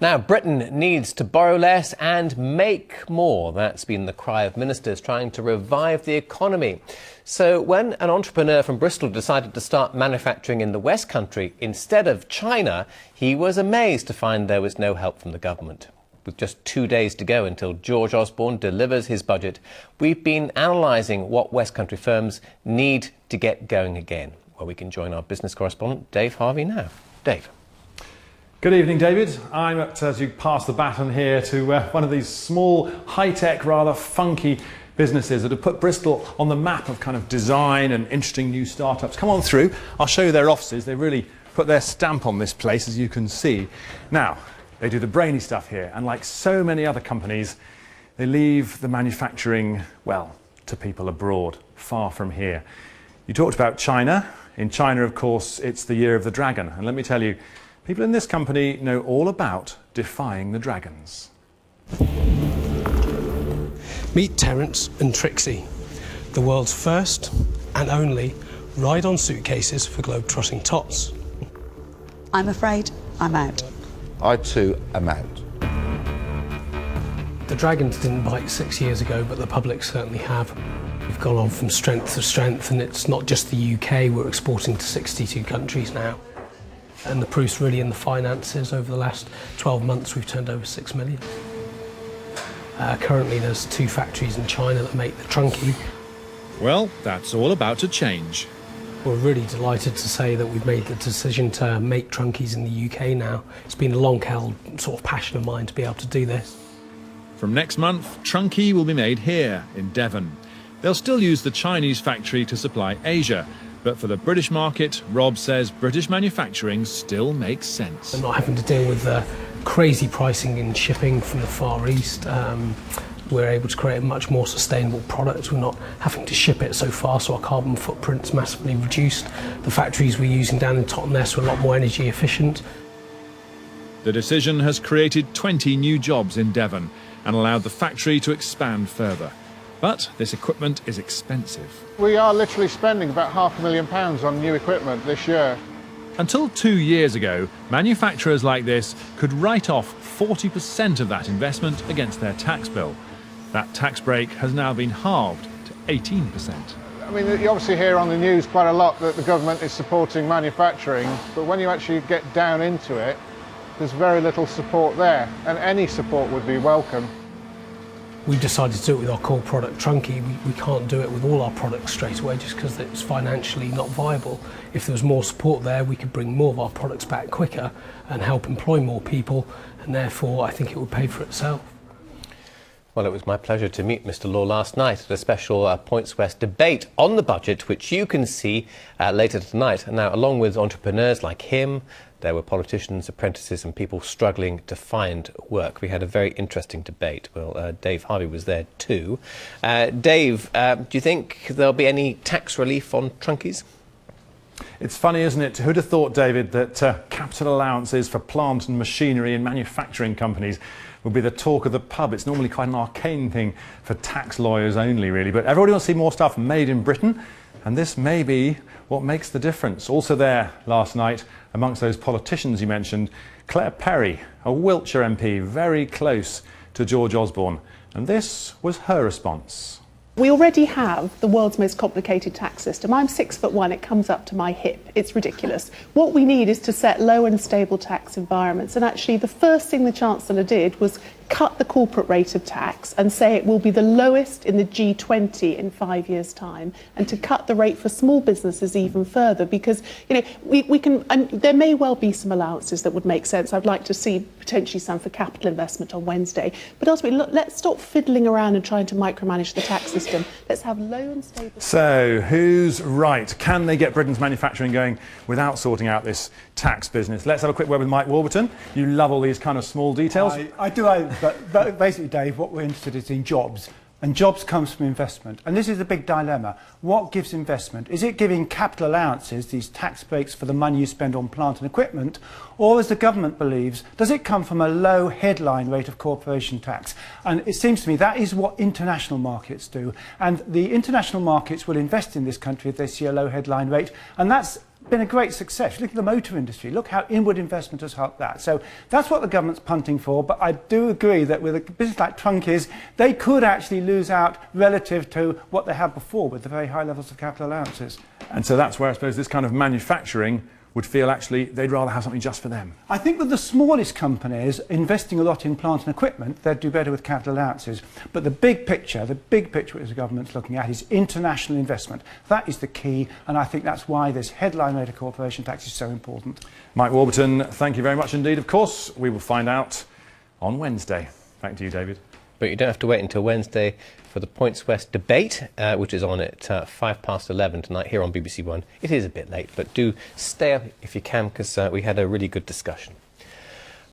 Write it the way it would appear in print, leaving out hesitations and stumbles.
Now, Britain needs to borrow less and make more. That's been the cry of ministers trying to revive the economy. So when an entrepreneur from Bristol decided to start manufacturing in the West Country instead of China, he was amazed to find there was no help from the government. With just 2 days to go until George Osborne delivers his budget, we've been analysing what West Country firms need to get going again. Well, we can join our business correspondent, Dave Harvey, now. Dave. Good evening, David. I'm as you pass the baton here to one of these small, high-tech, rather funky businesses that have put Bristol on the map of kind of design and interesting new startups. Come on through. I'll show you their offices. They really put their stamp on this place, as you can see. Now, they do the brainy stuff here, and like so many other companies, they leave the manufacturing, well, to people abroad, far from here. You talked about China. In China, of course, it's the year of the dragon. And let me tell you, people in this company know all about defying the dragons. Meet Terence and Trixie, the world's first and only ride-on suitcases for globe-trotting tots. I'm afraid I'm out. I too am out. The dragons didn't bite 6 years ago, but the public certainly have. We've gone on from strength to strength, and it's not just the UK, we're exporting to 62 countries now. And the proof's really in the finances. Over the last 12 months, we've turned over 6 million. Currently, there's 2 factories in China that make the Trunki. Well, that's all about to change. We're really delighted to say that we've made the decision to make Trunkis in the UK now. It's been a long-held sort of passion of mine to be able to do this. From next month, Trunki will be made here in Devon. They'll still use the Chinese factory to supply Asia. But for the British market, Rob says British manufacturing still makes sense. We're not having to deal with crazy pricing and shipping from the Far East. We're able to create a much more sustainable product. We're not having to ship it so far, so our carbon footprint's massively reduced. The factories we're using down in Totnes are a lot more energy efficient. The decision has created 20 new jobs in Devon and allowed the factory to expand further. But this equipment is expensive. We are literally spending about £500,000 on new equipment this year. Until 2 years ago, manufacturers like this could write off 40% of that investment against their tax bill. That tax break has now been halved to 18%. I mean, you obviously hear on the news quite a lot that the government is supporting manufacturing, but when you actually get down into it, there's very little support there, and any support would be welcome. We've decided to do it with our core product, Trunki. We can't do it with all our products straight away just because it's financially not viable. If there was more support there, we could bring more of our products back quicker and help employ more people, and therefore I think it would pay for itself. Well, it was my pleasure to meet Mr Law last night at a special Points West debate on the budget, which you can see later tonight. Now, along with entrepreneurs like him, there were politicians, apprentices and people struggling to find work. We had a very interesting debate. Well, Dave Harvey was there too. Dave, do you think there'll be any tax relief on Trunkis? It's funny, isn't it? Who'd have thought, David, that capital allowances for plant and machinery in manufacturing companies would be the talk of the pub. It's normally quite an arcane thing for tax lawyers only, really. But everybody wants to see more stuff made in Britain, and this may be what makes the difference. Also there last night, amongst those politicians you mentioned, Claire Perry, a Wiltshire MP, very close to George Osborne. And this was her response. We already have the world's most complicated tax system. I'm 6'1", it comes up to my hip. It's ridiculous. What we need is to set low and stable tax environments. And actually the first thing the Chancellor did was cut the corporate rate of tax and say it will be the lowest in the G20 in 5 years' time, and to cut the rate for small businesses even further, because we can, and there may well be some allowances that would make sense. I'd like to see potentially some for capital investment on Wednesday. But ultimately, look, let's stop fiddling around and trying to micromanage the tax system. Let's have low and stable. So, who's right? Can they get Britain's manufacturing going without sorting out this tax business? Let's have a quick word with Mike Warburton. You love all these kind of small details. I do, but basically, Dave, what we're interested in is in jobs. And jobs comes from investment. And this is the big dilemma. What gives investment? Is it giving capital allowances, these tax breaks for the money you spend on plant and equipment? Or, as the government believes, does it come from a low headline rate of corporation tax? And it seems to me that is what international markets do. And the international markets will invest in this country if they see a low headline rate. And that's been a great success. Look at the motor industry. Look how inward investment has helped that. So that's what the government's punting for. But I do agree that with a business like Trunki's, they could actually lose out relative to what they had before with the very high levels of capital allowances. And so that's where I suppose this kind of manufacturing would feel actually they'd rather have something just for them. I think with the smallest companies investing a lot in plant and equipment, they'd do better with capital allowances. But the big picture which the government's looking at is international investment. That is the key, and I think that's why this headline rate of corporation tax is so important. Mike Warburton, thank you very much indeed. Of course, we will find out on Wednesday. Back to you, David. But you don't have to wait until Wednesday for the Points West debate, which is on at 11:05 tonight here on BBC One. It is a bit late, but do stay up if you can, because we had a really good discussion.